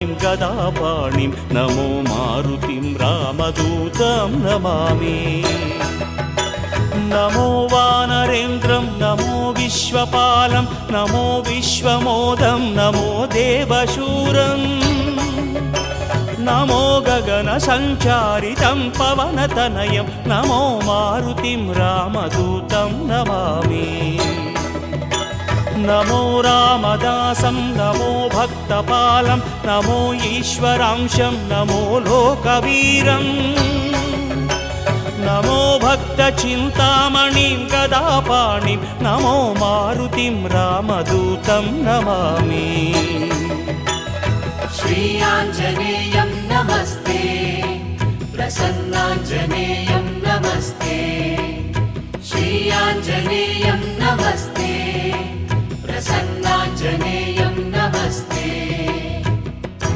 गदापाणिं नमो मारुतिं रामदूतं नमामि। नमो वानरेन्द्रं नमो विश्वपालं नमो विश्वमोदं नमो देवशूरं नमो गगनसञ्चारितं पवनतनयं नमो मारुतिं रामदूतं नमामि। नमो रामदासं नमो भक्तपालं नमो ईश्वरांशं नमो लोकवीरं नमो भक्तचिन्तामणिं गदापाणिं नमो मारुतिं रामदूतं नमामि। श्री आञ्जनेयं नमस्ते प्रसन्नाञ्जनेयं नमस्ते श्री आञ्जनेयं नमस्ते प्रसन्नाञ्जनेयं